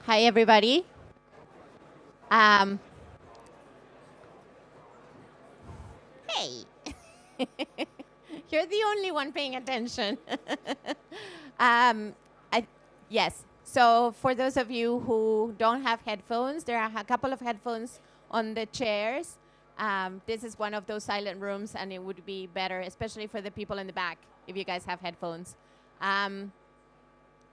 Hi, everybody. Hey, you're the only one paying attention. um, yes, so for those of you who don't have headphones, there are a couple of headphones on the chairs. This is one of those silent rooms, and it would be better, especially for the people in the back, if you guys have headphones.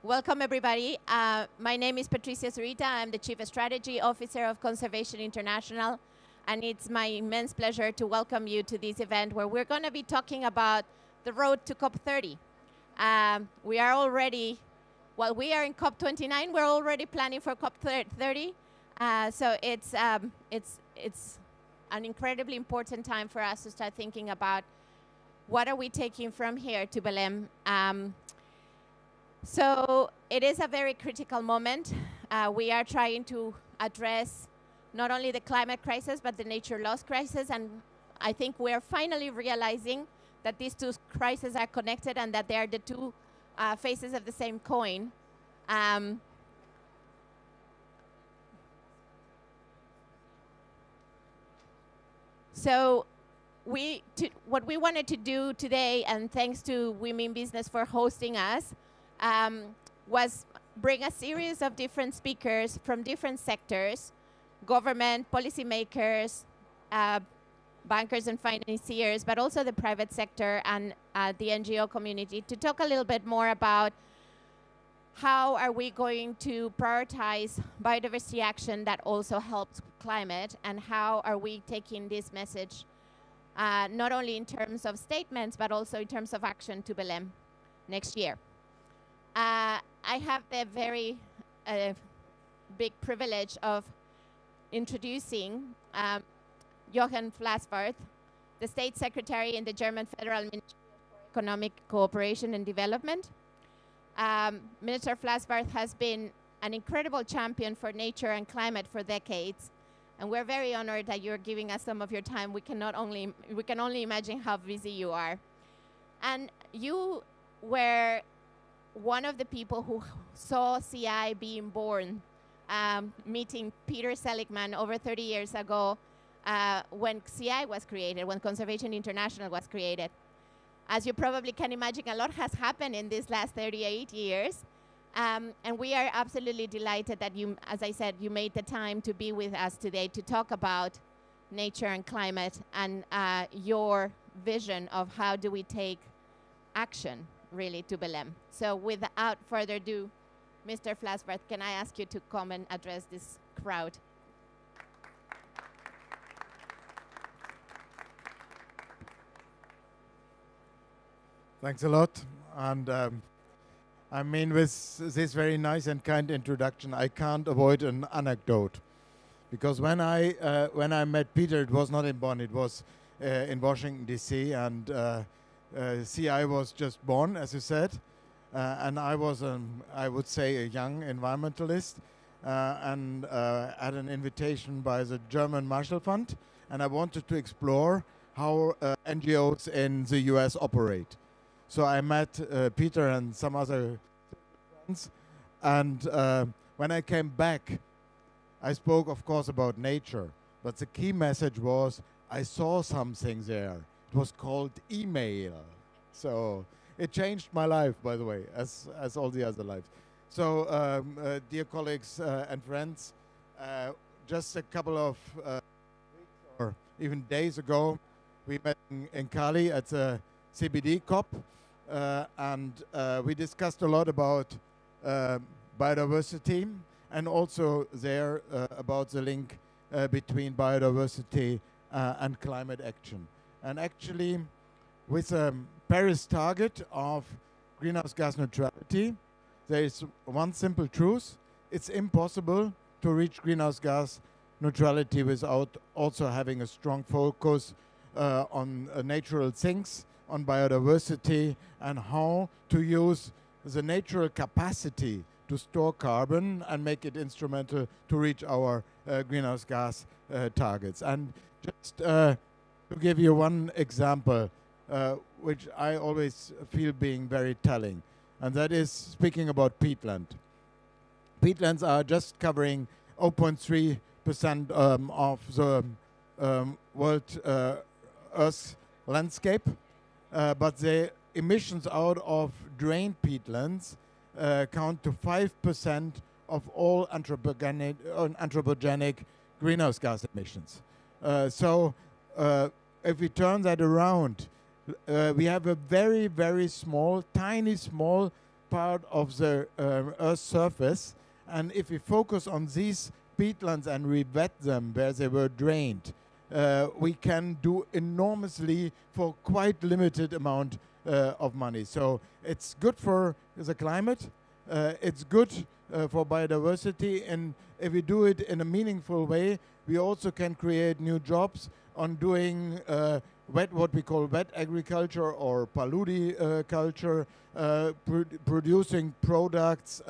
Welcome, everybody. My name is Patricia Zurita. I'm the Chief Strategy Officer of Conservation International, and it's my immense pleasure to welcome you to this event where we're going to be talking about the road to CoP30. We are already, while we are in COP29, we're already planning for COP30. So it's an incredibly important time for us to start thinking about what are we taking from here to Belém. So it is a very critical moment. We are trying to address not only the climate crisis, but the nature loss crisis. And I think we're finally realizing that these two crises are connected and that they are the two faces of the same coin. So what we wanted to do today, and thanks to Women Business for hosting us, was bring a series of different speakers from different sectors, government, policymakers, bankers and financiers, but also the private sector and the NGO community, to talk a little bit more about how are we going to prioritize biodiversity action that also helps climate, and how are we taking this message not only in terms of statements, but also in terms of action to Belém next year. I have the very big privilege of introducing Jochen Flassbarth, the State Secretary in the German Federal Ministry for Economic Cooperation and Development. Minister Flassbarth has been an incredible champion for nature and climate for decades, and we're very honored that you're giving us some of your time. We can only imagine how busy you are. And you were one of the people who saw CI being born, meeting Peter Seligman over 30 years ago when CI was created, when Conservation International was created. As you probably can imagine, a lot has happened in these last 38 years. And we are absolutely delighted that you, as I said, you made the time to be with us today to talk about nature and climate and your vision of how do we take action really to Belém. So without further ado, Mr. Flassbarth, can I ask you to come and address this crowd? Thanks a lot. And I mean, with this very nice and kind introduction, I can't avoid an anecdote. Because when I met Peter, it was not in Bonn, it was in Washington, D.C., and CI was just born, as you said, and I was, I would say, a young environmentalist, and had an invitation by the German Marshall Fund, and I wanted to explore how NGOs in the US operate. So I met Peter and some other friends, and when I came back, I spoke, of course, about nature, but the key message was I saw something there. It was called email. So it changed my life, by the way, as all the other lives. So dear colleagues and friends, just a couple of weeks or even days ago, we met in Cali at the CBD COP, and we discussed a lot about biodiversity, and also there about the link between biodiversity and climate action. And actually, with a Paris target of greenhouse gas neutrality, there is one simple truth. It's impossible to reach greenhouse gas neutrality without also having a strong focus on natural things, on biodiversity, and how to use the natural capacity to store carbon and make it instrumental to reach our greenhouse gas targets. And just to give you one example, which I always feel being very telling, and that is speaking about peatland. peatlands are just covering 0.3% of the world Earth's landscape, but the emissions out of drained peatlands count to 5% of all anthropogenic greenhouse gas emissions. So if we turn that around, we have a very, very small, tiny, small part of the Earth's surface. And if we focus on these peatlands and re-wet them where they were drained, we can do enormously for quite limited amount of money. So it's good for the climate, it's good for biodiversity, and if we do it in a meaningful way, we also can create new jobs on doing what we call wet agriculture or paludi culture, producing products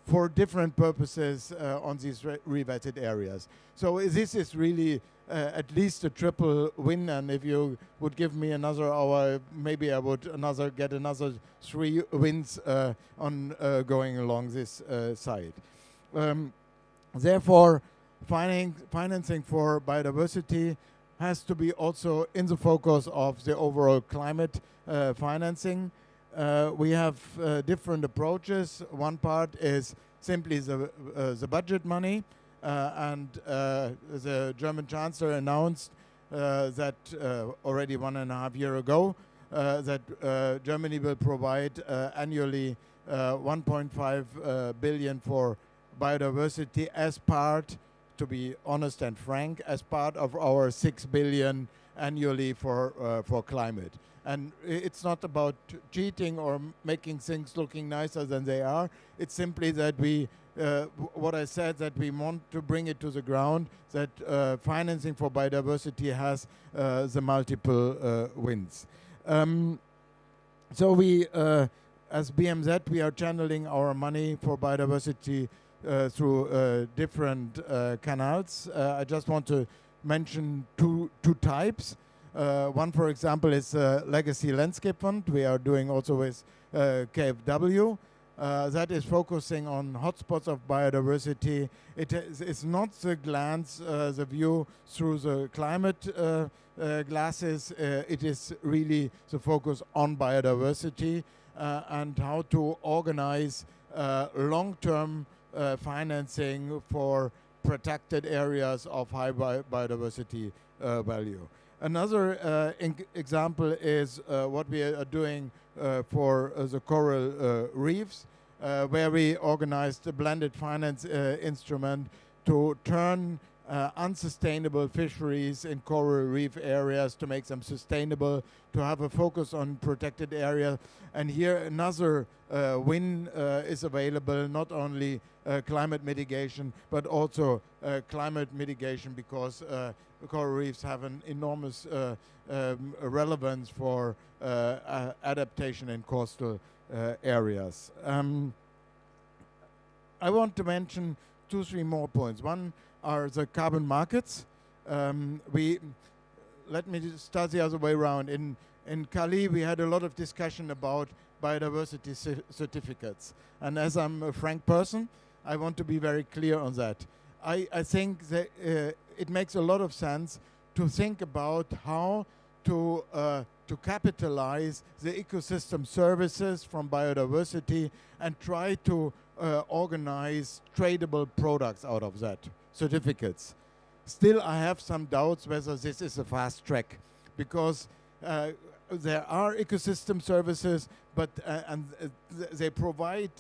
for different purposes on these re-wetted areas. So this is really at least a triple win, and if you would give me another hour, maybe I would get another 3 wins on going along this side. Therefore, financing for biodiversity has to be also in the focus of the overall climate financing. We have different approaches. One part is simply the budget money, and the German Chancellor announced that already 1.5 years ago that Germany will provide annually 1.5 billion for biodiversity as part, to be honest and frank, as part of our 6 billion annually for climate. And it's not about cheating or making things looking nicer than they are. It's simply that we, what I said, that we want to bring it to the ground, that financing for biodiversity has the multiple wins. So we, as BMZ, we are channeling our money for biodiversity through different canals. I just want to mention two types. One, for example, is Legacy Landscape Fund. We are doing also with KfW. That is focusing on hotspots of biodiversity. It's not the glance, the view through the climate glasses. It is really the focus on biodiversity and how to organize long-term financing for protected areas of high biodiversity value. Another example is what we are doing for the coral reefs, where we organized a blended finance instrument to turn unsustainable fisheries in coral reef areas to make them sustainable, to have a focus on protected areas. And here another win is available, not only climate mitigation, but also climate mitigation, because coral reefs have an enormous relevance for adaptation in coastal areas. I want to mention 2-3 more points. One are the carbon markets. Let me just start the other way around. In Cali, we had a lot of discussion about biodiversity certificates. And as I'm a frank person, I want to be very clear on that. I think that it makes a lot of sense to think about how to capitalize the ecosystem services from biodiversity and try to organize tradable products out of that, certificates. Still, I have some doubts whether this is a fast track, because there are ecosystem services, but they provide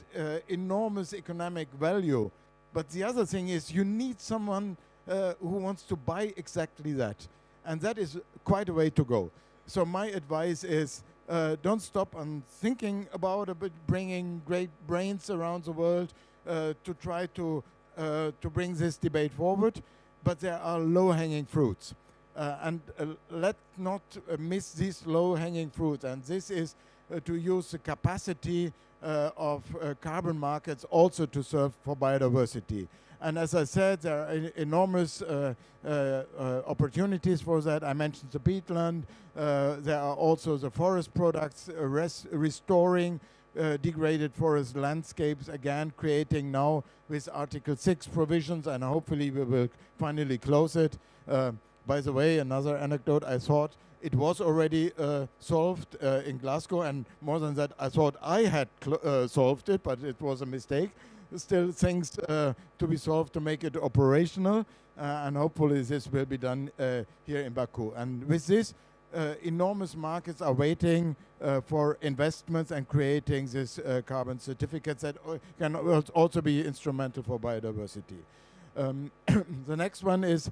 enormous economic value. But the other thing is you need someone who wants to buy exactly that. And that is quite a way to go. So my advice is don't stop on thinking about bringing great brains around the world to try to bring this debate forward. But there are low-hanging fruits. And let's not miss these low-hanging fruits. And this is to use the capacity of carbon markets also to serve for biodiversity. And as I said, there are enormous opportunities for that. I mentioned the peatland. There are also the forest products, restoring degraded forest landscapes, again creating now with Article 6 provisions, and hopefully we will finally close it. By the way, another anecdote, I thought it was already solved in Glasgow, and more than that, I thought I had solved it, but it was a mistake. Still things to be solved to make it operational, and hopefully this will be done here in Baku. And with this, enormous markets are waiting for investments and creating these carbon certificates that can also be instrumental for biodiversity. The next one is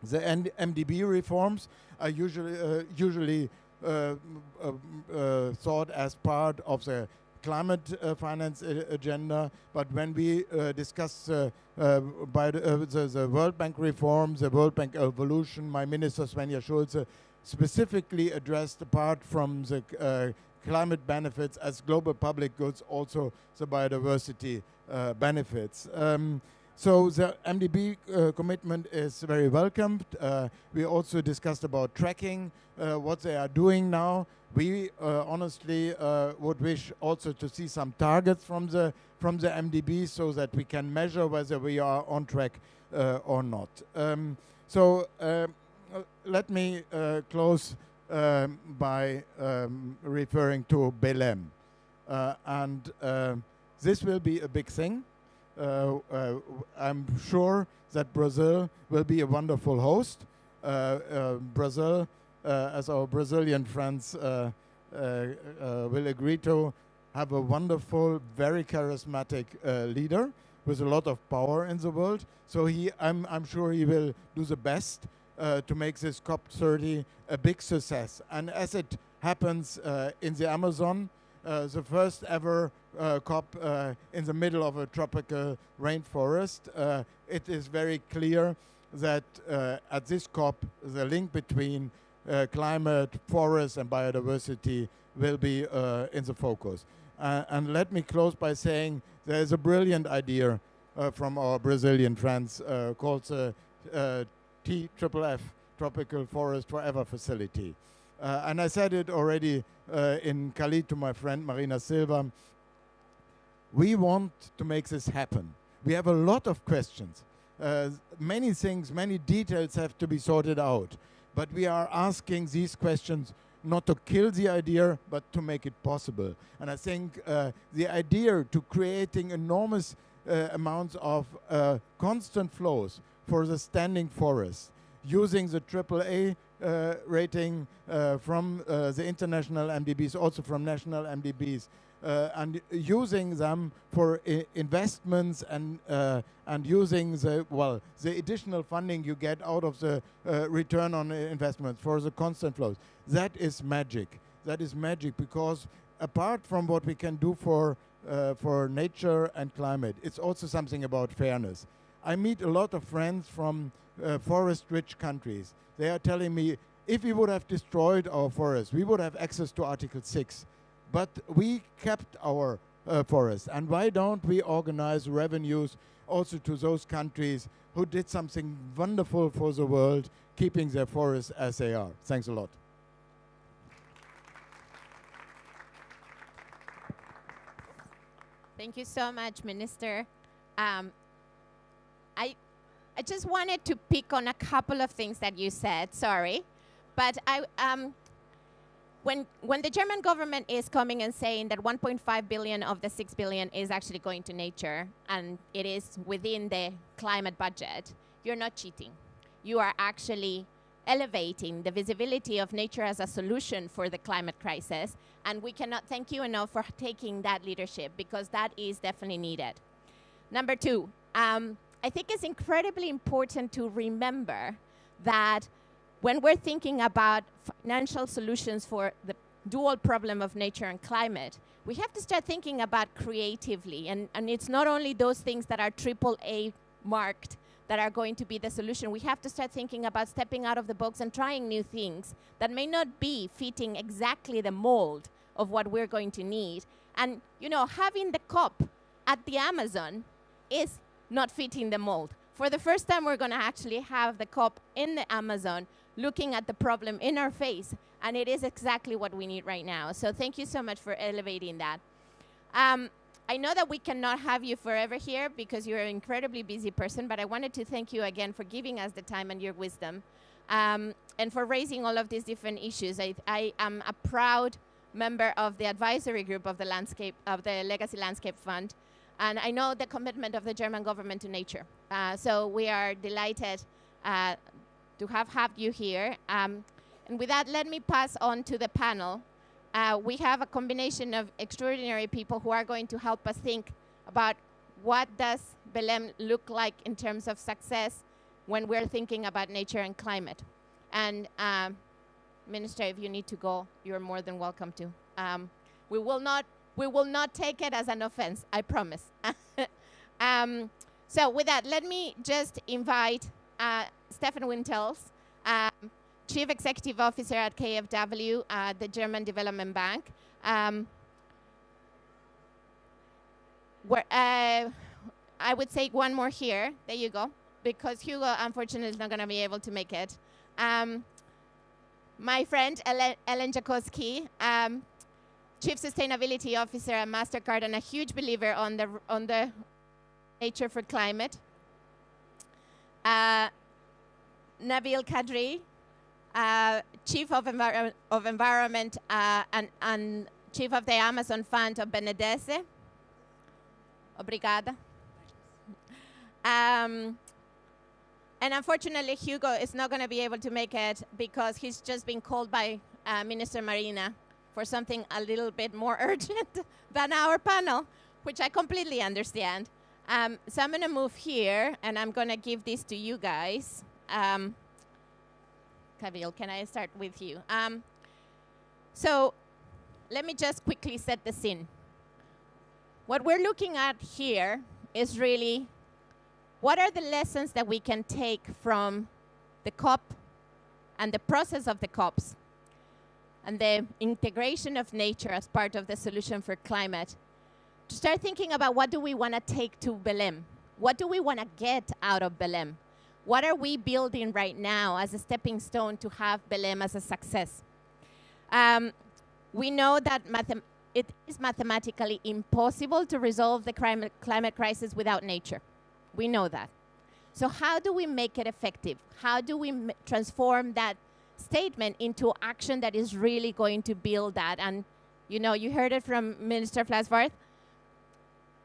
the MDB reforms are usually thought as part of the climate finance agenda, but when we discuss the World Bank reforms, the World Bank evolution, my minister Svenja Schulze specifically addressed, apart from the climate benefits as global public goods, also the biodiversity benefits. So the MDB commitment is very welcomed. We also discussed about tracking, what they are doing now. We honestly would wish also to see some targets from the MDB so that we can measure whether we are on track or not. Let me close by referring to Belém. This will be a big thing. I'm sure that Brazil will be a wonderful host. Brazil, as our Brazilian friends will agree to, have a wonderful, very charismatic leader with a lot of power in the world. So I'm sure he will do the best to make this CoP30 a big success. And as it happens in the Amazon, the first ever COP in the middle of a tropical rainforest, it is very clear that at this COP, the link between climate, forest, and biodiversity will be in the focus. And let me close by saying there is a brilliant idea from our Brazilian friends called the TFFF, Tropical Forest Forever Facility. And I said it already in Cali to my friend Marina Silva. We want to make this happen. We have a lot of questions. Many things, many details have to be sorted out. But we are asking these questions not to kill the idea, but to make it possible. And I think the idea to creating enormous amounts of constant flows for the standing forest, using the AAA rating from the international MDBs, also from national MDBs, and using them for investments and using the additional funding you get out of the return on investment for the constant flows. That is magic. That is magic because apart from what we can do for nature and climate, it's also something about fairness. I meet a lot of friends from forest-rich countries. They are telling me, if we would have destroyed our forests, we would have access to Article 6. But we kept our forests. And why don't we organize revenues also to those countries who did something wonderful for the world, keeping their forests as they are? Thanks a lot. Thank you so much, Minister. I just wanted to pick on a couple of things that you said, sorry. But when the German government is coming and saying that 1.5 billion of the 6 billion is actually going to nature and it is within the climate budget, you're not cheating. You are actually elevating the visibility of nature as a solution for the climate crisis. And we cannot thank you enough for taking that leadership because that is definitely needed. Number two, I think it's incredibly important to remember that when we're thinking about financial solutions for the dual problem of nature and climate, we have to start thinking about creatively. And it's not only those things that are AAA marked that are going to be the solution. We have to start thinking about stepping out of the box and trying new things that may not be fitting exactly the mold of what we're going to need. And, you know, having the COP at the Amazon is not fitting the mold. For the first time, we're going to actually have the COP in the Amazon, looking at the problem in our face, and it is exactly what we need right now. So thank you so much for elevating that. I know that we cannot have you forever here because you're an incredibly busy person, but I wanted to thank you again for giving us the time and your wisdom, and for raising all of these different issues. I am a proud member of the advisory group of the Legacy Landscape Fund, and I know the commitment of the German government to nature. So we are delighted to have had you here. And with that, let me pass on to the panel. We have a combination of extraordinary people who are going to help us think about what does Belém look like in terms of success when we're thinking about nature and climate. And Minister, if you need to go, you're more than welcome to. We will not take it as an offense, I promise. So with that, let me just invite Stefan Wintels, Chief Executive Officer at KfW, the German Development Bank. I would say one more here. There you go. Because Hugo, unfortunately, is not going to be able to make it. My friend, Ellen Jakowski, Chief Sustainability Officer at MasterCard and a huge believer on the Nature for Climate. Nabil Kadri, Chief of Environment and Chief of the Amazon Fund of Benedese. Obrigada. And unfortunately, Hugo is not going to be able to make it because he's just been called by Minister Marina for something a little bit more urgent than our panel, which I completely understand. So I'm going to move here, and I'm going to give this to you guys. Kabil, can I start with you? So let me just quickly set the scene. What we're looking at here is really what are the lessons that we can take from the COP and the process of the COPs and the integration of nature as part of the solution for climate, to start thinking about what do we want to take to Belém? What do we want to get out of Belém? What are we building right now as a stepping stone to have Belém as a success? We know that it is mathematically impossible to resolve the climate crisis without nature. We know that. So how do we make it effective? How do we transform that statement into action that is really going to build that? And you know, you heard it from Minister Flasvarth.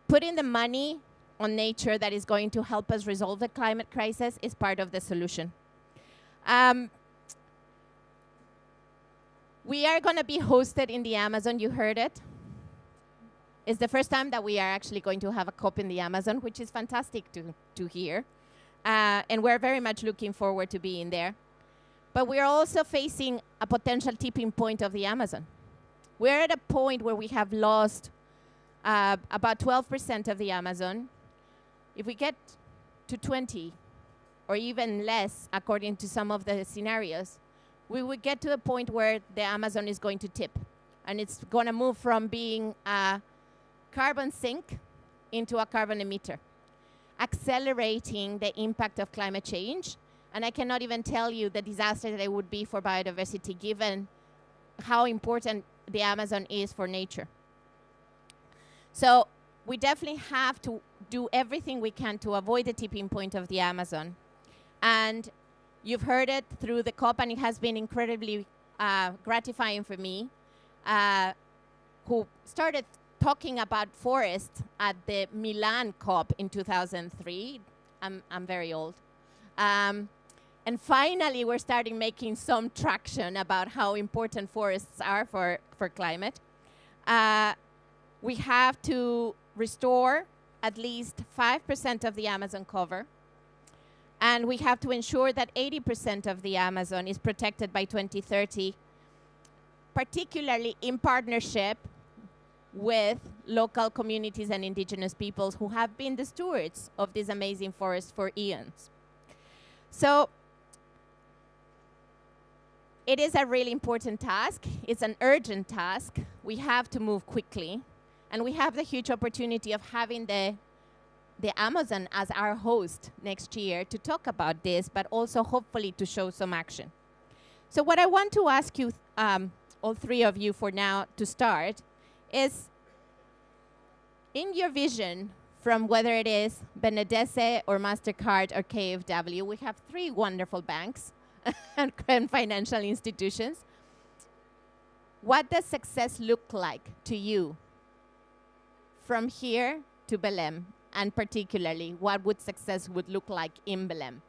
Putting the money on nature that is going to help us resolve the climate crisis is part of the solution. We are going to be hosted in the Amazon, you heard it. It's the first time that we are actually going to have a COP in the Amazon, which is fantastic to hear. And we're very much looking forward to being there. But we're also facing a potential tipping point of the Amazon. We're at a point where we have lost about 12% of the Amazon. If we get to 20 or even less, according to some of the scenarios, we would get to a point where the Amazon is going to tip. And it's going to move from being a carbon sink into a carbon emitter, accelerating the impact of climate change. And I cannot even tell you the disaster that it would be for biodiversity, given how important the Amazon is for nature. So we definitely have to do everything we can to avoid the tipping point of the Amazon. And you've heard it through the COP, and it has been incredibly gratifying for me, who started talking about forests at the Milan COP in 2003. I'm very old. And finally, we're starting making some traction about how important forests are for climate. We have to restore at least 5% of the Amazon cover. And we have to ensure that 80% of the Amazon is protected by 2030, particularly in partnership with local communities and indigenous peoples who have been the stewards of this amazing forest for eons. So it is a really important task. It's an urgent task. We have to move quickly. And we have the huge opportunity of having the Amazon as our host next year to talk about this, but also hopefully to show some action. So what I want to ask you, all three of you for now to start, is in your vision, from whether it is Benedese or MasterCard or KfW, we have three wonderful banks and financial institutions. What does success look like to you from here to Belém? And particularly, what would success would look like in Belém?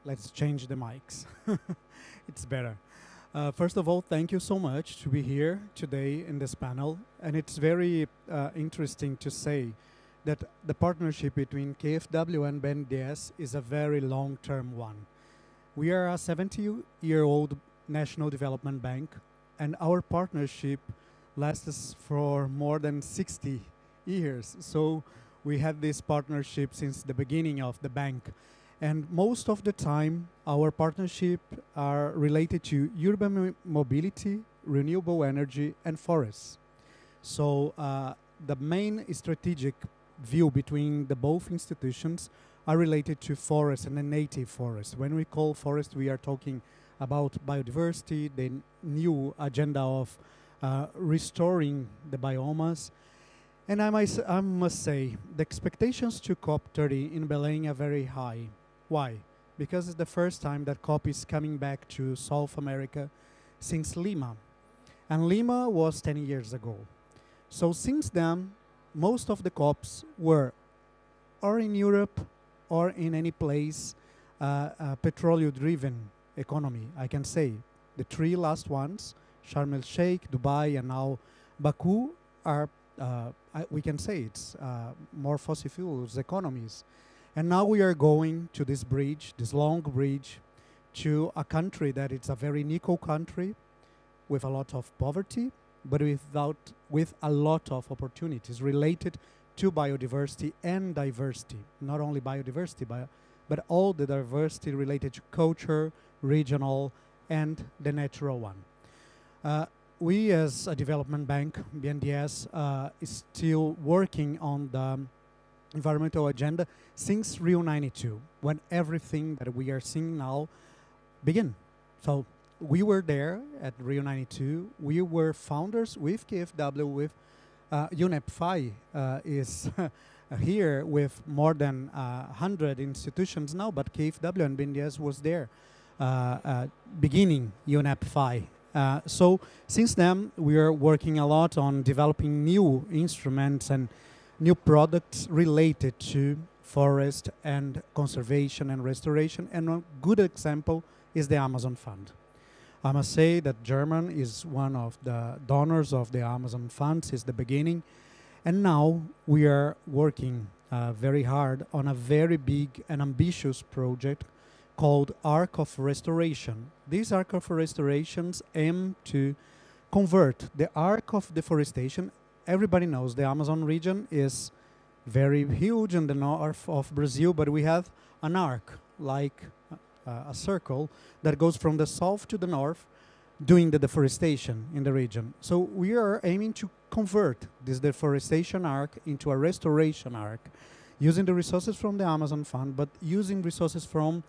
Let's change the mics. It's better. First of all, thank you so much to be here today in this panel. And it's very interesting to say that the partnership between KfW and BNDES is a very long-term one. We are a 70-year-old national development bank, and our partnership lasts for more than 60 years. So we had this partnership since the beginning of the bank. And most of the time, our partnership are related to urban mobility, renewable energy, and forests. So the main strategic view between the both institutions are related to forests and the native forest. When we call forest, we are talking about biodiversity, the new agenda of restoring the biomas. And I must say, the expectations to COP30 in Belém are very high. Why? Because it's the first time that COP is coming back to South America since Lima. And Lima was 10 years ago. So since then, most of the COPs were or in Europe or in any place petroleum-driven economy, I can say. The three last ones, Sharm el-Sheikh, Dubai, and now Baku, are, we can say it's more fossil fuels economies. And now we are going to this bridge, this long bridge, to a country that it's a very nickel country with a lot of poverty, but with a lot of opportunities related to biodiversity and diversity. Not only biodiversity, but all the diversity related to culture, regional, and the natural one. We as a development bank, BNDES, is still working on the environmental agenda since Rio 92, when everything that we are seeing now began. So we were there at Rio 92. We were founders with KfW, with UNEP-FI is here with more than 100 institutions now, but KfW and BNDES was there beginning UNEP-FI. So since then, we are working a lot on developing new instruments and new products related to forest and conservation and restoration. And a good example is the Amazon Fund. I must say that German is one of the donors of the Amazon Fund since the beginning. And now we are working very hard on a very big and ambitious project called Arc of Restoration. These Arc of Restorations aim to convert the arc of deforestation. Everybody knows the Amazon region is very huge in the north of Brazil, but we have an arc, like a circle, that goes from the south to the north, doing the deforestation in the region. So we are aiming to convert this deforestation arc into a restoration arc, using the resources from the Amazon Fund, but using resources from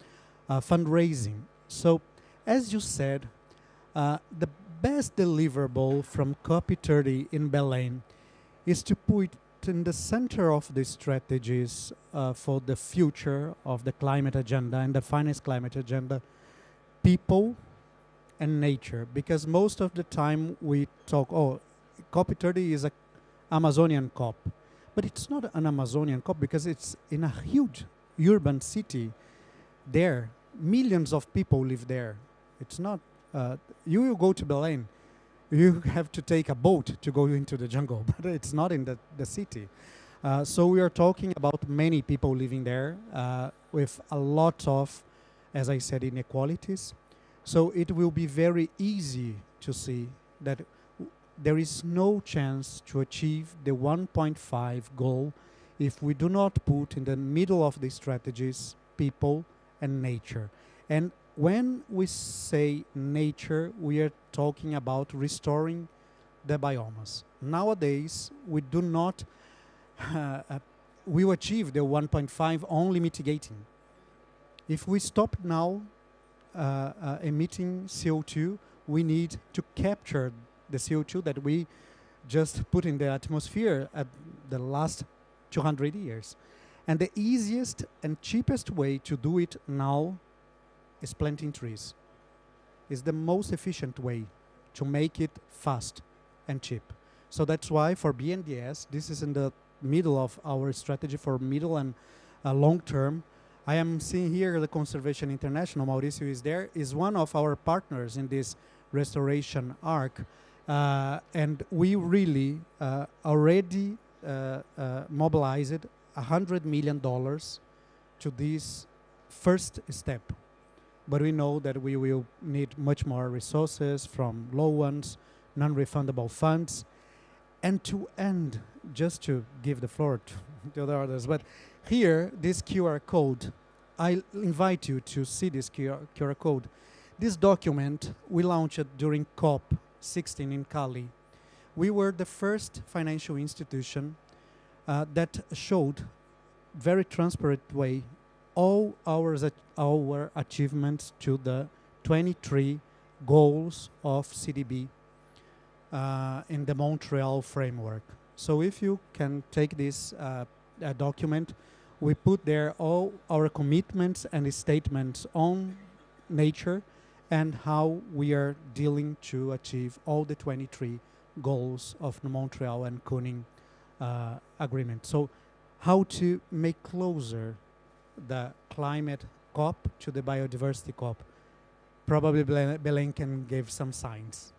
fundraising. So, as you said, the best deliverable from COP30 in Belém is to put in the center of the strategies for the future of the climate agenda and the finance climate agenda, people and nature. Because most of the time we talk, oh, COP30 is an Amazonian COP. But it's not an Amazonian COP because it's in a huge urban city there. Millions of people live there. It's not, you will go to Belém, you have to take a boat to go into the jungle, but it's not in the city. So we are talking about many people living there with a lot of, as I said, inequalities. So it will be very easy to see that there is no chance to achieve the 1.5 goal if we do not put in the middle of the strategies people and nature. And when we say nature, we are talking about restoring the biomas. Nowadays, we do not we will achieve the 1.5 only mitigating. If we stop now emitting CO2, we need to capture the CO2 that we just put in the atmosphere at the last 200 years. And the easiest and cheapest way to do it now is planting trees. It's the most efficient way to make it fast and cheap. So that's why for BNDES, this is in the middle of our strategy for middle and long term. I am seeing here the Conservation International, Mauricio is there, is one of our partners in this restoration arc. And we really already mobilized $100 million to this first step. But we know that we will need much more resources from low ones, non-refundable funds. And to end, just to give the floor to the others, but here, this QR code, I invite you to see this QR code. This document we launched during CoP30 in Cali. We were the first financial institution that showed very transparent way all our achievements to the 23 goals of CDB in the Montreal framework. So if you can take this document, we put there all our commitments and statements on nature and how we are dealing to achieve all the 23 goals of the Montreal and Kunming agreement. So how to make closer the climate COP to the biodiversity COP. Probably Belém can give some signs.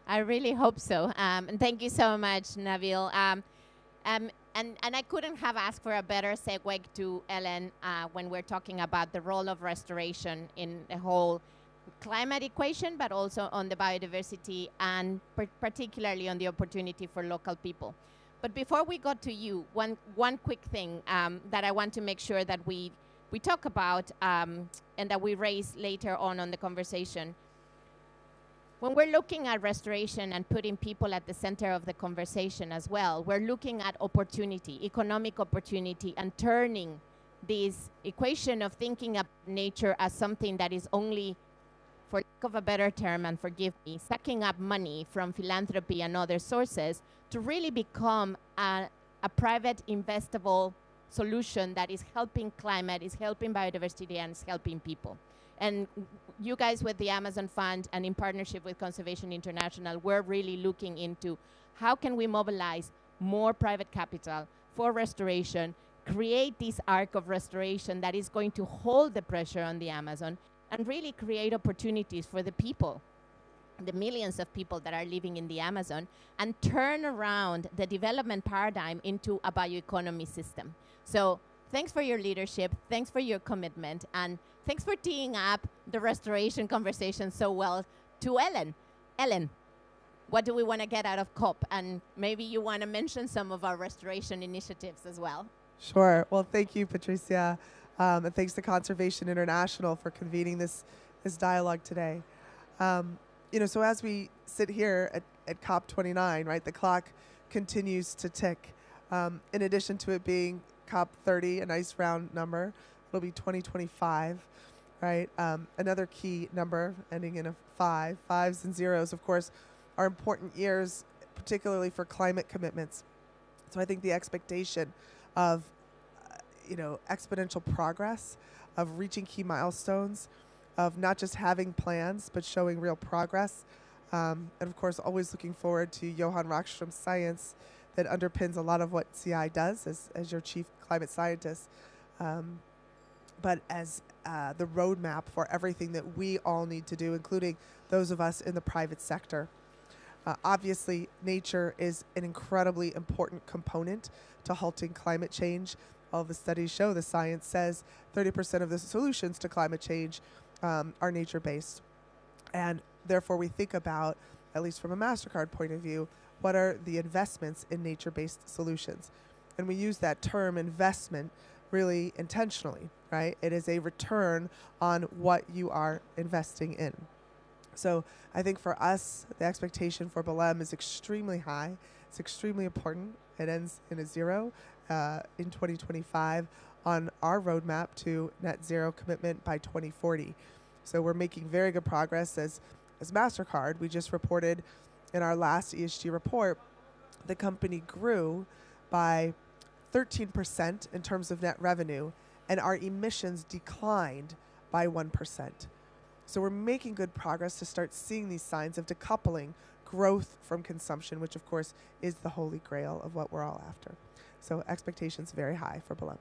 I really hope so. And thank you so much, Nabil. And I couldn't have asked for a better segue to Ellen when we're talking about the role of restoration in the whole climate equation, but also on the biodiversity and particularly on the opportunity for local people. But before we go to you, one quick thing that I want to make sure that we talk about and that we raise later on the conversation. When we're looking at restoration and putting people at the center of the conversation as well, we're looking at opportunity, economic opportunity, and turning this equation of thinking of nature as something that is only, for lack of a better term, and forgive me, sucking up money from philanthropy and other sources to really become a private investable solution that is helping climate, is helping biodiversity, and is helping people. And you guys with the Amazon Fund and in partnership with Conservation International, we're really looking into how can we mobilize more private capital for restoration, create this arc of restoration that is going to hold the pressure on the Amazon and really create opportunities for the people, the millions of people that are living in the Amazon, and turn around the development paradigm into a bioeconomy system. So thanks for your leadership, thanks for your commitment, and thanks for teeing up the restoration conversation so well to Ellen. Ellen, what do we want to get out of COP? And maybe you want to mention some of our restoration initiatives as well. Sure. Well, thank you, Patricia. And thanks to Conservation International for convening this dialogue today. So as we sit here at COP29, right, the clock continues to tick. In addition to it being COP30, a nice round number, it'll be 2025, right? Another key number ending in a 5. Fives and zeros, of course, are important years, particularly for climate commitments. So I think the expectation of, exponential progress, of reaching key milestones, of not just having plans, but showing real progress. And of course, always looking forward to Johan Rockström's science that underpins a lot of what CI does as your chief climate scientist. But as the roadmap for everything that we all need to do, including those of us in the private sector. Obviously, nature is an incredibly important component to halting climate change. All the studies show, the science says 30% of the solutions to climate change are nature-based. And therefore, we think about, at least from a MasterCard point of view, what are the investments in nature-based solutions? And we use that term investment really intentionally, right? It is a return on what you are investing in. So I think for us, the expectation for Belém is extremely high. It's extremely important. It ends in a 0. in 2025 on our roadmap to net zero commitment by 2040. So we're making very good progress as MasterCard. We just reported in our last ESG report, the company grew by 13% in terms of net revenue, and our emissions declined by 1%. So we're making good progress to start seeing these signs of decoupling growth from consumption, which of course is the holy grail of what we're all after. So expectations very high for Belém.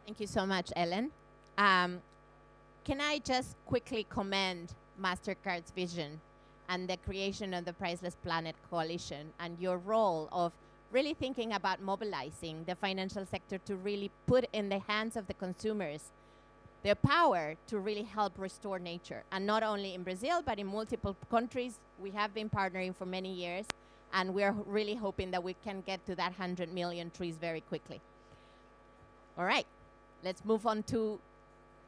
Thank you so much, Ellen. Can I just quickly commend MasterCard's vision and the creation of the Priceless Planet Coalition and your role of really thinking about mobilizing the financial sector to really put in the hands of the consumers the power to really help restore nature. And not only in Brazil, but in multiple countries. We have been partnering for many years, and we're really hoping that we can get to that 100 million trees very quickly. All right, let's move on to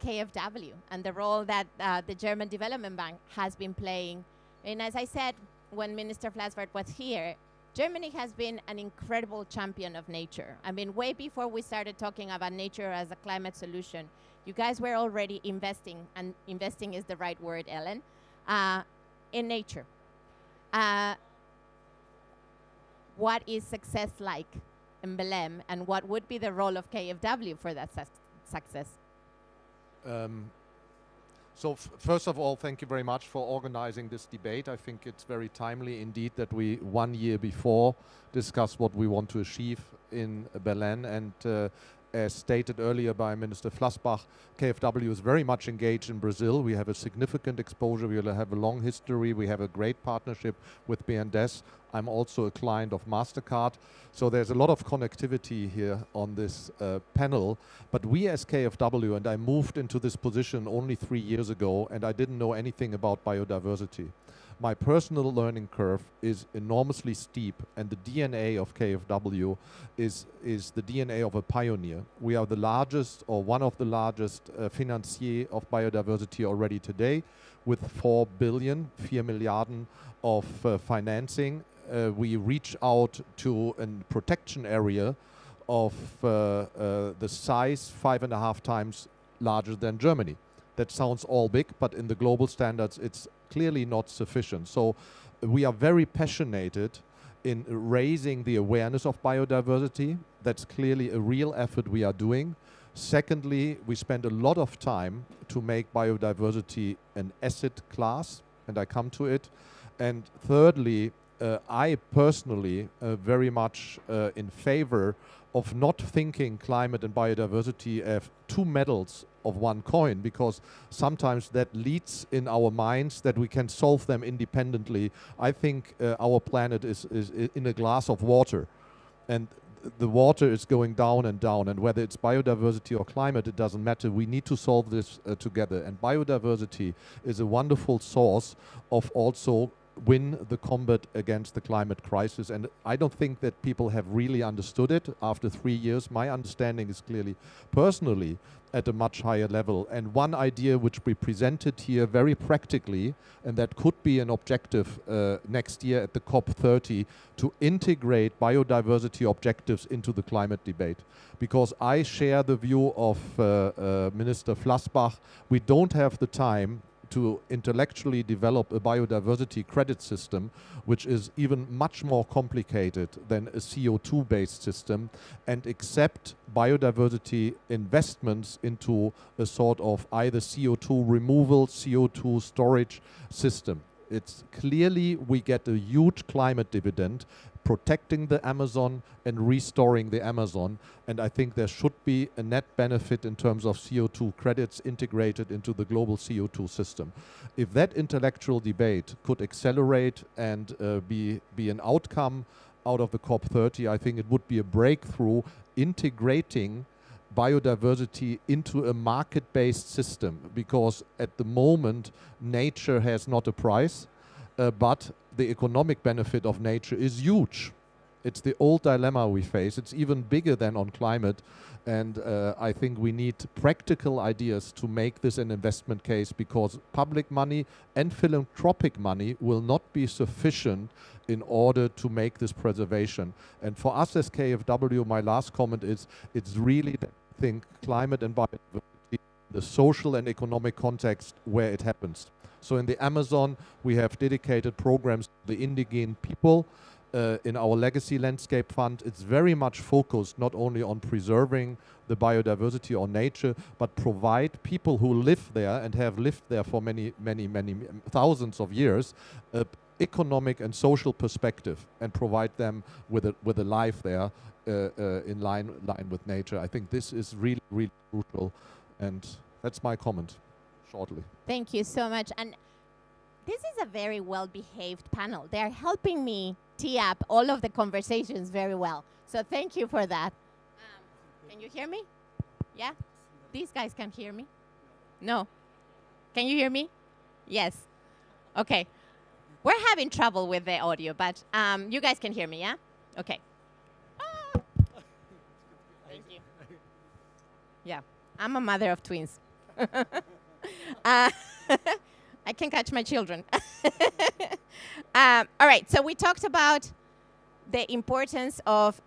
KfW and the role that the German Development Bank has been playing. And as I said, when Minister Flassbart was here, Germany has been an incredible champion of nature. I mean, way before we started talking about nature as a climate solution, you guys were already investing, and investing is the right word, Ellen, in nature. What is success like in Belém, and what would be the role of KfW for that success? So first of all, thank you very much for organizing this debate. I think it's very timely indeed that we 1 year before discuss what we want to achieve in Belém. And as stated earlier by Minister Flassbach, KfW is very much engaged in Brazil. We have a significant exposure. We have a long history. We have a great partnership with BNDES. I'm also a client of MasterCard. So there's a lot of connectivity here on this panel. But we as KfW, and I moved into this position only 3 years ago, and I didn't know anything about biodiversity. My personal learning curve is enormously steep, and the DNA of KfW is the DNA of a pioneer. We are the largest, or one of the largest, financier of biodiversity already today, with 4 Milliarden of financing. We reach out to a protection area of the size 5.5 times larger than Germany. That sounds all big, but in the global standards, it's clearly not sufficient. So we are very passionate in raising the awareness of biodiversity. That's clearly a real effort we are doing. Secondly, we spend a lot of time to make biodiversity an asset class, and I come to it. And thirdly, I personally very much in favor of not thinking climate and biodiversity as two metals of one coin, because sometimes that leads in our minds that we can solve them independently. I think our planet is in a glass of water, and the water is going down and down, and whether it's biodiversity or climate, it doesn't matter. We need to solve this together, and biodiversity is a wonderful source of also win the combat against the climate crisis. And I don't think that people have really understood it after 3 years. My understanding is clearly personally at a much higher level. And one idea which we presented here very practically, and that could be an objective next year at the CoP30, to integrate biodiversity objectives into the climate debate. Because I share the view of Minister Flassbach. We don't have the time to intellectually develop a biodiversity credit system, which is even much more complicated than a CO2-based system, and accept biodiversity investments into a sort of either CO2 removal, CO2 storage system. It's clearly we get a huge climate dividend protecting the Amazon and restoring the Amazon. And I think there should be a net benefit in terms of CO2 credits integrated into the global CO2 system. If that intellectual debate could accelerate and be an outcome out of the COP30, I think it would be a breakthrough integrating biodiversity into a market-based system, because at the moment nature has not a price, but the economic benefit of nature is huge. It's the old dilemma we face. It's even bigger than on climate. And I think we need practical ideas to make this an investment case, because public money and philanthropic money will not be sufficient in order to make this preservation. And for us as KfW, my last comment is, it's really, I think, climate and biodiversity, the social and economic context where it happens. So in the Amazon, we have dedicated programs to the indigenous people. In our Legacy Landscape Fund, it's very much focused not only on preserving the biodiversity or nature, but provide people who live there and have lived there for many thousands of years, economic and social perspective, and provide them with a life there in line with nature. I think this is really, really crucial, and that's my comment shortly. Thank you so much. And this is a very well-behaved panel. They're helping me tee up all of the conversations very well. So thank you for that. Can you hear me? Yeah? These guys can hear me? No? Can you hear me? Yes. Okay. We're having trouble with the audio, but you guys can hear me, yeah? Okay. Thank you. Yeah. I'm a mother of twins. I can catch my children. All right, so we talked about the importance of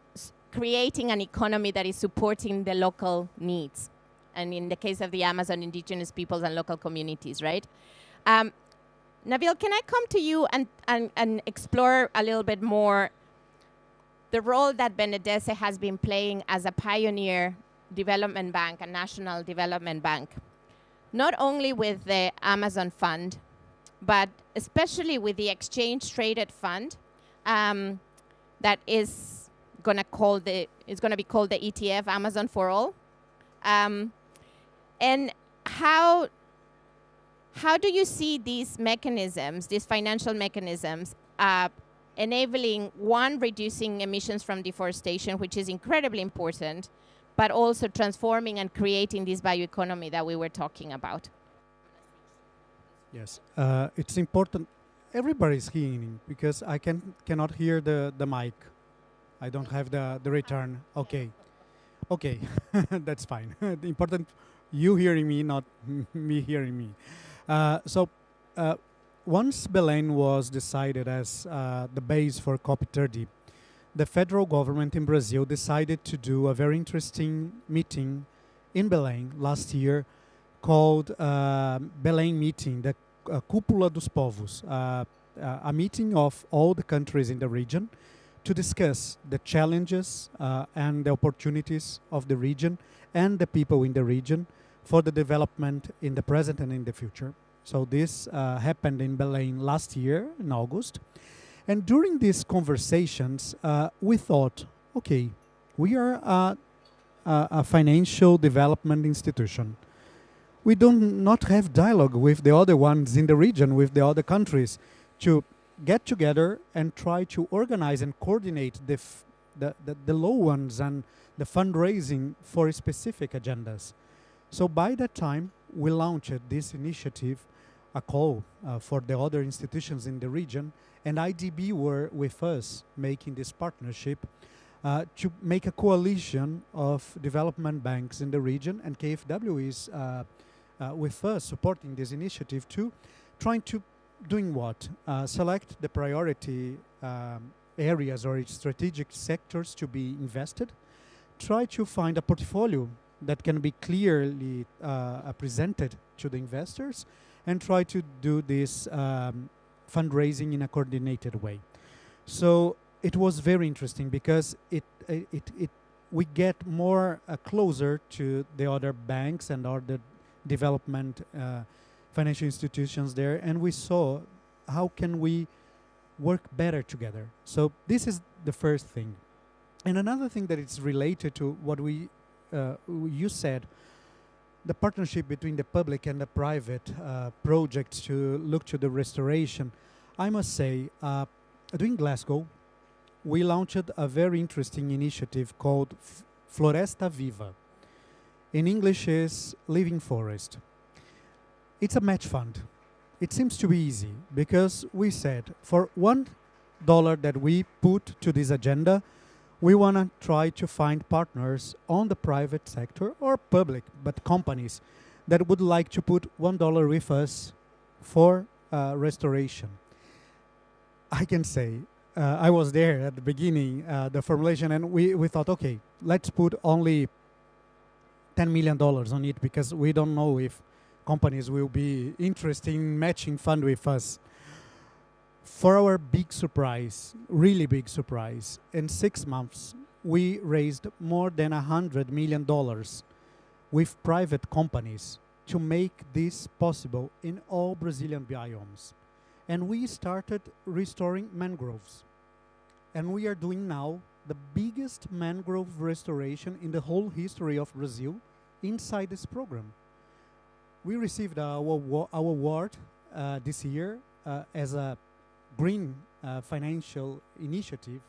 creating an economy that is supporting the local needs. And in the case of the Amazon, indigenous peoples and local communities, right? Nabil, can I come to you and explore a little bit more the role that Benedese has been playing as a pioneer development bank, a national development bank? Not only with the Amazon Fund, but especially with the exchange-traded fund that is going to be called the ETF, Amazon for All. And how do you see these mechanisms, these financial mechanisms, enabling, one, reducing emissions from deforestation, which is incredibly important, but also transforming and creating this bioeconomy that we were talking about? Yes, it's important. Everybody's hearing because I cannot hear the mic. I don't have the return. Okay, that's fine. The important, you hearing me, not me hearing me. So once Belém was decided as the base for CoP30, the federal government in Brazil decided to do a very interesting meeting in Belém last year called Belém Meeting, the Cúpula dos Povos, a meeting of all the countries in the region to discuss the challenges and the opportunities of the region and the people in the region for the development in the present and in the future. So this happened in Belém last year in August. And during these conversations, we thought, okay, we are a financial development institution. We do not have dialogue with the other ones in the region, with the other countries, to get together and try to organize and coordinate the low ones and the fundraising for specific agendas. So by that time, we launched this initiative, a call for the other institutions in the region, and IDB were with us making this partnership to make a coalition of development banks in the region, and KfW is with us supporting this initiative too, trying to doing what? Select the priority areas or strategic sectors to be invested, try to find a portfolio that can be clearly presented to the investors, and try to do this fundraising in a coordinated way. So it was very interesting because we get more closer to the other banks and other development financial institutions there, and we saw how can we work better together. So this is the first thing. And another thing that is related to what you said, the partnership between the public and the private projects to look to the restoration. I must say, during Glasgow, we launched a very interesting initiative called Floresta Viva. In English is Living Forest. It's a match fund. It seems to be easy because we said for 1 dollar that we put to this agenda, we want to try to find partners on the private sector or public, but companies that would like to put $1 with us for restoration. I can say, I was there at the beginning, the formulation, and we thought, okay, let's put only $10 million on it because we don't know if companies will be interested in matching fund with us. For our big surprise, really big surprise, in 6 months, we raised more than $100 million with private companies to make this possible in all Brazilian biomes. And we started restoring mangroves. And we are doing now the biggest mangrove restoration in the whole history of Brazil inside this program. We received our award this year as a green financial initiative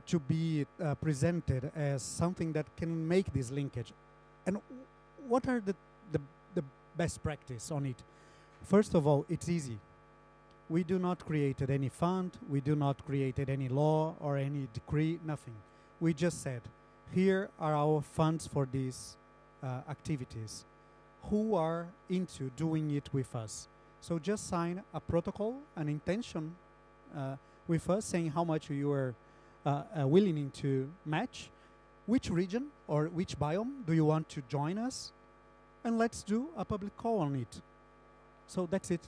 to be presented as something that can make this linkage. And what are the best practice on it? First of all, it's easy. We do not create any fund, we do not create any law or any decree, nothing. We just said, here are our funds for these activities. Who are into doing it with us? So just sign a protocol, an intention with us, saying how much you are willing to match, which region or which biome do you want to join us, and let's do a public call on it. So that's it,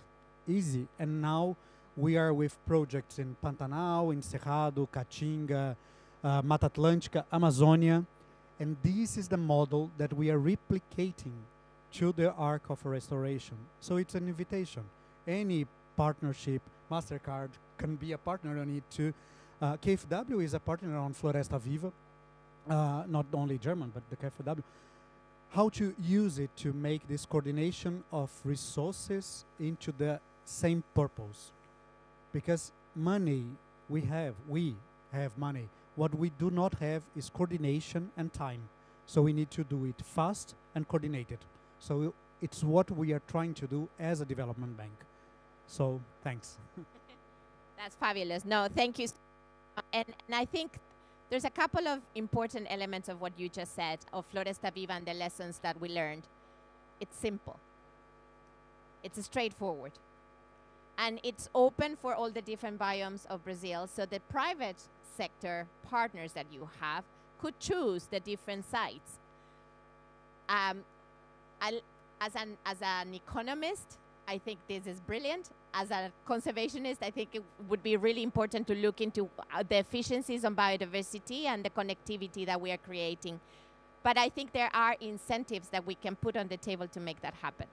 easy. And now we are with projects in Pantanal, in Cerrado, Caatinga, Mata Atlântica, Amazonia, and this is the model that we are replicating to the arc of restoration. So it's an invitation. Any partnership, MasterCard can be a partner on it too. KfW is a partner on Floresta Viva, not only German, but the KfW. How to use it to make this coordination of resources into the same purpose. Because money, we have money. What we do not have is coordination and time. So we need to do it fast and coordinated. So it's what we are trying to do as a development bank. So thanks. That's fabulous. No, thank you. And I think there's a couple of important elements of what you just said, of Floresta Viva and the lessons that we learned. It's simple. It's straightforward. And it's open for all the different biomes of Brazil. So the private sector partners that you have could choose the different sites. As an economist, I think this is brilliant. As a conservationist, I think it would be really important to look into the efficiencies on biodiversity and the connectivity that we are creating. But I think there are incentives that we can put on the table to make that happen.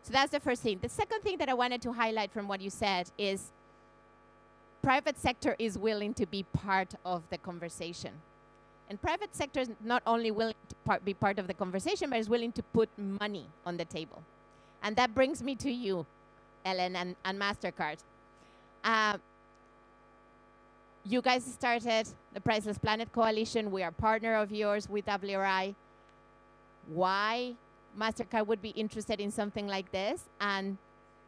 So that's the first thing. The second thing that I wanted to highlight from what you said is private sector is willing to be part of the conversation. And private sector is not only willing to be part of the conversation, but is willing to put money on the table. And that brings me to you, Ellen, and MasterCard. You guys started the Priceless Planet Coalition. We are a partner of yours with WRI. Why MasterCard would be interested in something like this? And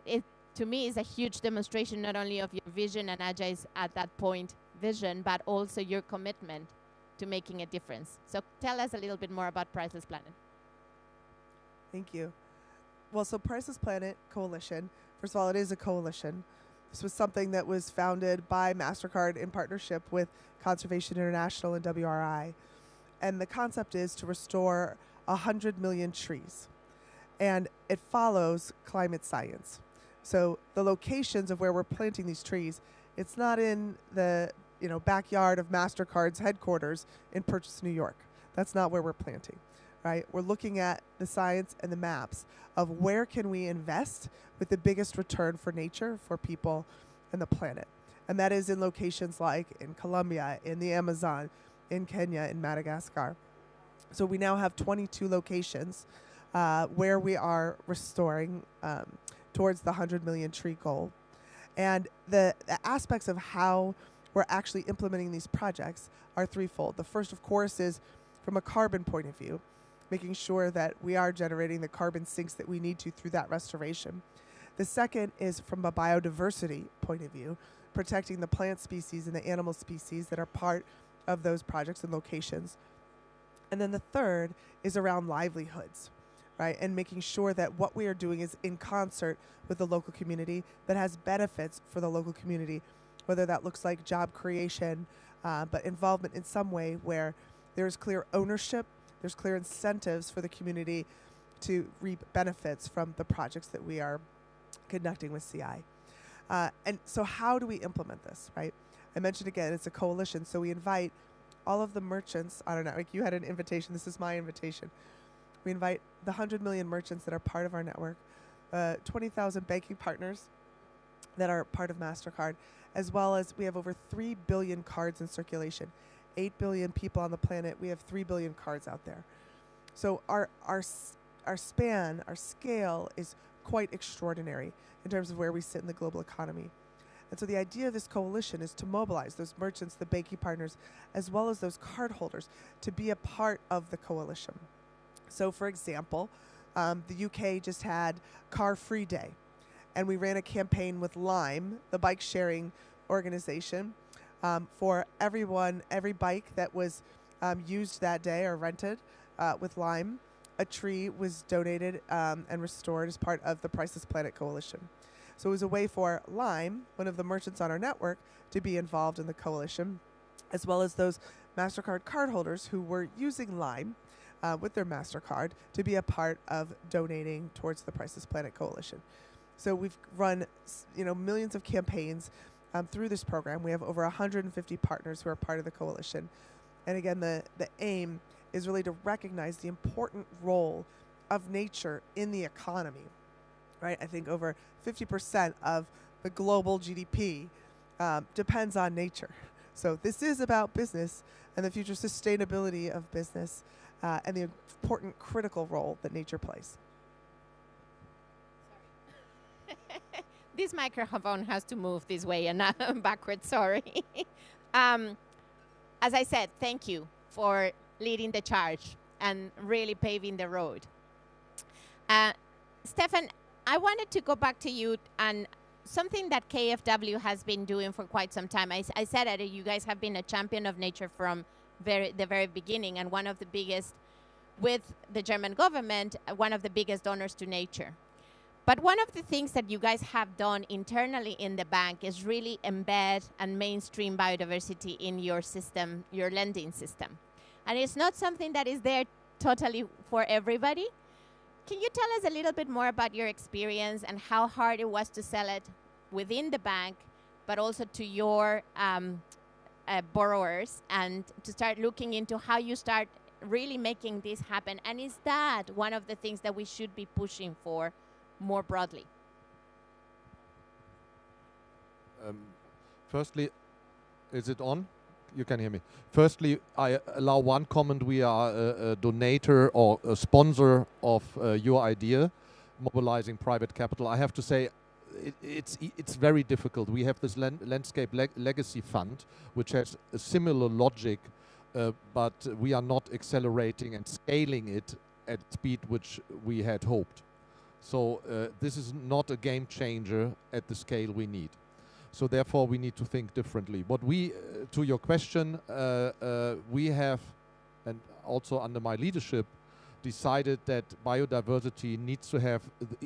it, to me, is a huge demonstration not only of your vision and Agile's at that point vision, but also your commitment to making a difference. So tell us a little bit more about Priceless Planet. Thank you. Well, so Priceless Planet Coalition, first of all, it is a coalition. This was something that was founded by MasterCard in partnership with Conservation International and WRI. And the concept is to restore 100 million trees. And it follows climate science. So the locations of where we're planting these trees, it's not in the backyard of MasterCard's headquarters in Purchase, New York. That's not where we're planting, right? We're looking at the science and the maps of where can we invest with the biggest return for nature, for people, and the planet. And that is in locations like in Colombia, in the Amazon, in Kenya, in Madagascar. So we now have 22 locations where we are restoring towards the 100 million tree goal. And the aspects of how we're actually implementing these projects are threefold. The first, of course, is from a carbon point of view, making sure that we are generating the carbon sinks that we need to through that restoration. The second is from a biodiversity point of view, protecting the plant species and the animal species that are part of those projects and locations. And then the third is around livelihoods, right? And making sure that what we are doing is in concert with the local community that has benefits for the local community, whether that looks like job creation, but involvement in some way where there's clear ownership, there's clear incentives for the community to reap benefits from the projects that we are conducting with CI. And so how do we implement this, right? I mentioned again, it's a coalition, so we invite all of the merchants. I don't know, like you had an invitation, this is my invitation. We invite the 100 million merchants that are part of our network, 20,000 banking partners that are part of MasterCard, as well as we have over 3 billion cards in circulation. 8 billion people on the planet, we have 3 billion cards out there. So our span, our scale is quite extraordinary in terms of where we sit in the global economy. And so the idea of this coalition is to mobilize those merchants, the banking partners, as well as those cardholders to be a part of the coalition. So for example, the UK just had Car Free Day, and we ran a campaign with Lime, the bike sharing organization, for everyone, every bike that was used that day or rented with Lime, a tree was donated and restored as part of the Priceless Planet Coalition. So it was a way for Lime, one of the merchants on our network, to be involved in the coalition, as well as those MasterCard cardholders who were using Lime with their MasterCard to be a part of donating towards the Priceless Planet Coalition. So we've run millions of campaigns through this program. We have over 150 partners who are part of the coalition. And again, the aim is really to recognize the important role of nature in the economy, right? I think over 50% of the global GDP depends on nature. So this is about business and the future sustainability of business and the important critical role that nature plays. This microphone has to move this way and not backwards, sorry. As I said, thank you for leading the charge and really paving the road. Stefan, I wanted to go back to you and something that KfW has been doing for quite some time. I said that you guys have been a champion of nature from the very beginning, and one of the biggest, with the German government, one of the biggest donors to nature. But one of the things that you guys have done internally in the bank is really embed and mainstream biodiversity in your system, your lending system. And it's not something that is there totally for everybody. Can you tell us a little bit more about your experience and how hard it was to sell it within the bank, but also to your borrowers, and to start looking into how you start really making this happen? And is that one of the things that we should be pushing for more broadly? Firstly, is it on? You can hear me. Firstly, I allow one comment. We are a donator or a sponsor of your idea, mobilizing private capital. I have to say, it's very difficult. We have this landscape legacy fund, which has a similar logic, but we are not accelerating and scaling it at speed which we had hoped. So this is not a game changer at the scale we need. So therefore, we need to think differently. What we, to your question, we have, and also under my leadership, decided that biodiversity needs to have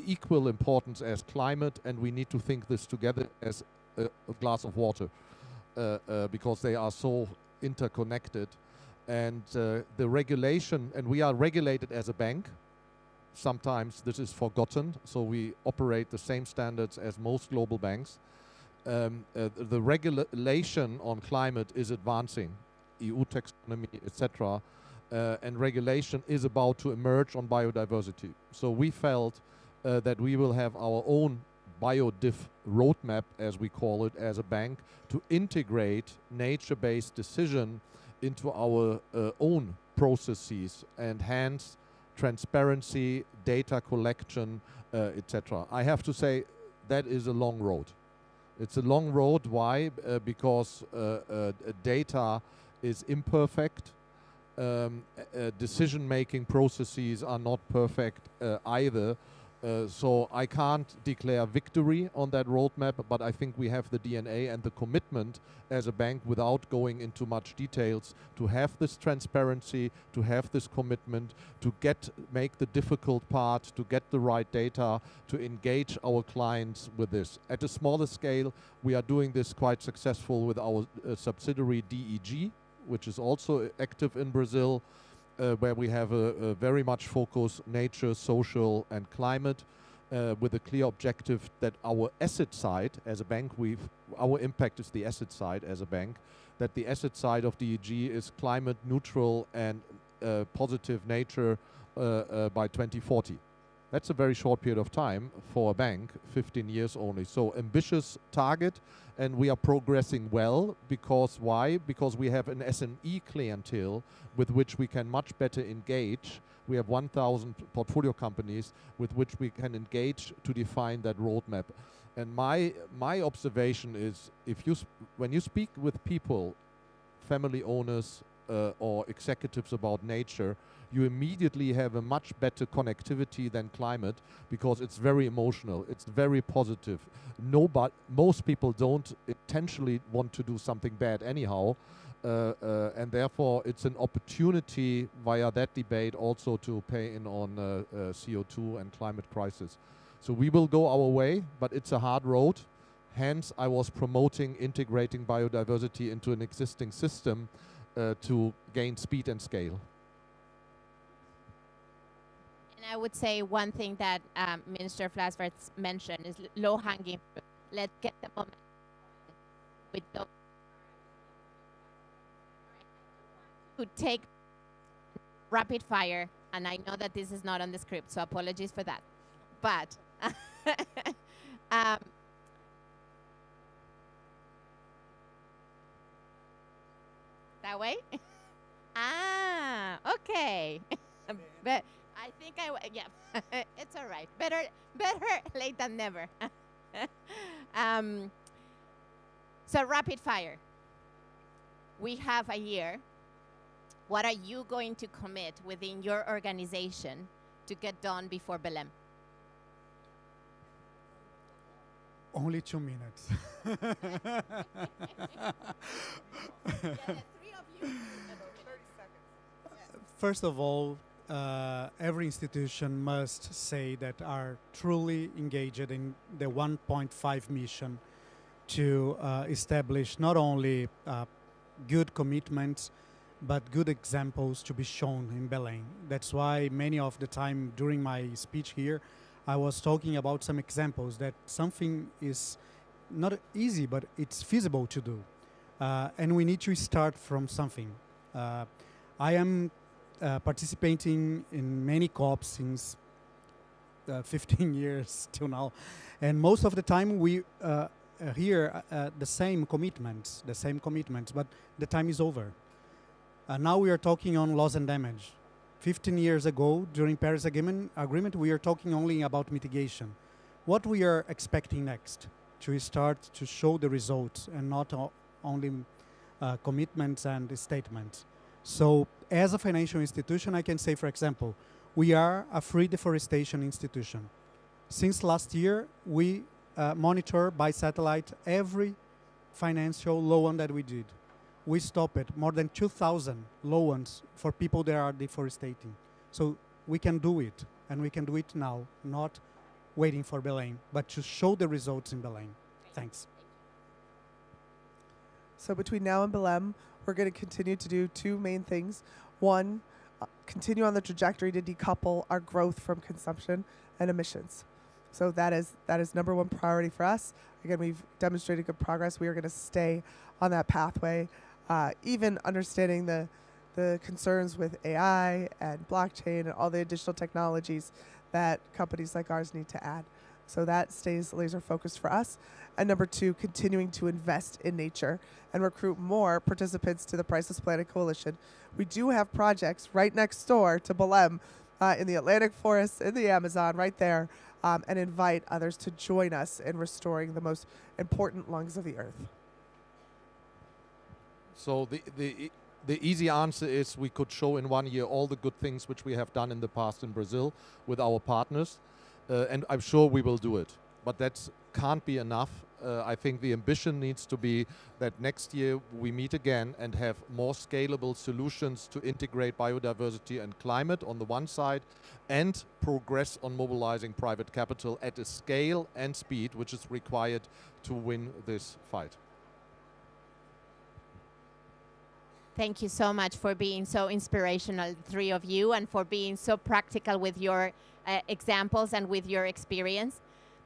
equal importance as climate, and we need to think this together as a glass of water, because they are so interconnected. And the regulation, and we are regulated as a bank. Sometimes this is forgotten, so we operate the same standards as most global banks. The regulation on climate is advancing, EU taxonomy, etc., and regulation is about to emerge on biodiversity. So we felt that we will have our own biodiff roadmap, as we call it, as a bank, to integrate nature-based decision into our own processes and hence transparency, data collection, etc. I have to say that is a long road. It's a long road. Why? Because data is imperfect. Decision-making processes are not perfect either. So I can't declare victory on that roadmap, but I think we have the DNA and the commitment as a bank, without going into much details, to have this transparency, to have this commitment, to make the difficult part, to get the right data, to engage our clients with this. At a smaller scale, we are doing this quite successful with our subsidiary DEG, which is also active in Brazil, where we have a very much focus nature, social and climate, with a clear objective that our asset side as a bank, our impact is the asset side as a bank, that the asset side of DEG is climate neutral and positive nature by 2040. That's a very short period of time for a bank, 15 years only. So ambitious target, and we are progressing well. Because why? Because we have an SME clientele with which we can much better engage. We have 1,000 portfolio companies with which we can engage to define that roadmap. And my observation is, when you speak with people, family owners or executives about nature, you immediately have a much better connectivity than climate, because it's very emotional, it's very positive. Most people don't intentionally want to do something bad anyhow, and therefore it's an opportunity via that debate also to pay in on CO2 and climate crisis. So we will go our way, but it's a hard road. Hence, I was promoting integrating biodiversity into an existing system to gain speed and scale. And I would say one thing that Minister Flasverts mentioned is low-hanging fruit. Let's get the moment with those to take rapid fire. And I know that this is not on the script, so apologies for that. But that way? Okay. But I think yeah, it's all right. Better late than never. So rapid fire. We have a year. What are you going to commit within your organization to get done before Belém? Only 2 minutes. Yeah, the three of you. 30 seconds. First of all, every institution must say that are truly engaged in the 1.5 mission to establish not only good commitments, but good examples to be shown in Belém. That's why many of the time during my speech here, I was talking about some examples that something is not easy, but it's feasible to do. And we need to start from something. I am participating in many COPs since 15 years till now. And most of the time we hear the same commitments, but the time is over. Now we are talking on loss and damage. 15 years ago, during Paris Agreement, we are talking only about mitigation. What we are expecting next? To start to show the results and not only commitments and statements. So as a financial institution, I can say, for example, we are a free deforestation institution. Since last year, we monitor by satellite every financial loan that we did. We stopped it, more than 2,000 loans for people that are deforesting. So we can do it, and we can do it now, not waiting for Belém, but to show the results in Belém. Thanks. So between now and Belém, we're going to continue to do two main things. One, continue on the trajectory to decouple our growth from consumption and emissions. So that is number one priority for us. Again, we've demonstrated good progress. We are going to stay on that pathway, even understanding the concerns with AI and blockchain and all the additional technologies that companies like ours need to add. So that stays laser focused for us. And number two, continuing to invest in nature and recruit more participants to the Priceless Planet Coalition. We do have projects right next door to Belém in the Atlantic Forest, in the Amazon, right there, and invite others to join us in restoring the most important lungs of the earth. So the easy answer is we could show in 1 year all the good things which we have done in the past in Brazil with our partners. and I'm sure we will do it. But that can't be enough. I think the ambition needs to be that next year we meet again and have more scalable solutions to integrate biodiversity and climate on the one side, and progress on mobilizing private capital at a scale and speed which is required to win this fight. Thank you so much for being so inspirational, the three of you, and for being so practical with your examples and with your experience.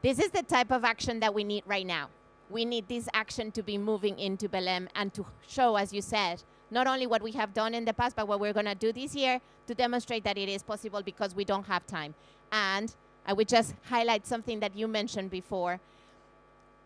This is the type of action that we need right now. We need this action to be moving into Belém and to show, as you said, not only what we have done in the past, but what we're going to do this year to demonstrate that it is possible, because we don't have time. And I would just highlight something that you mentioned before.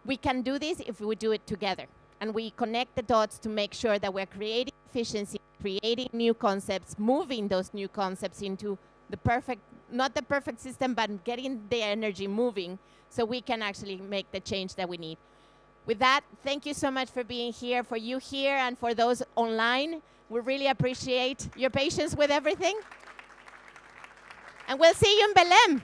We can do this if we do it together, and we connect the dots to make sure that we're creating efficiency, creating new concepts, moving those new concepts into the perfect, not the perfect system, but getting the energy moving so we can actually make the change that we need. With that, thank you so much for being here, for you here, and for those online. We really appreciate your patience with everything. And we'll see you in Belém.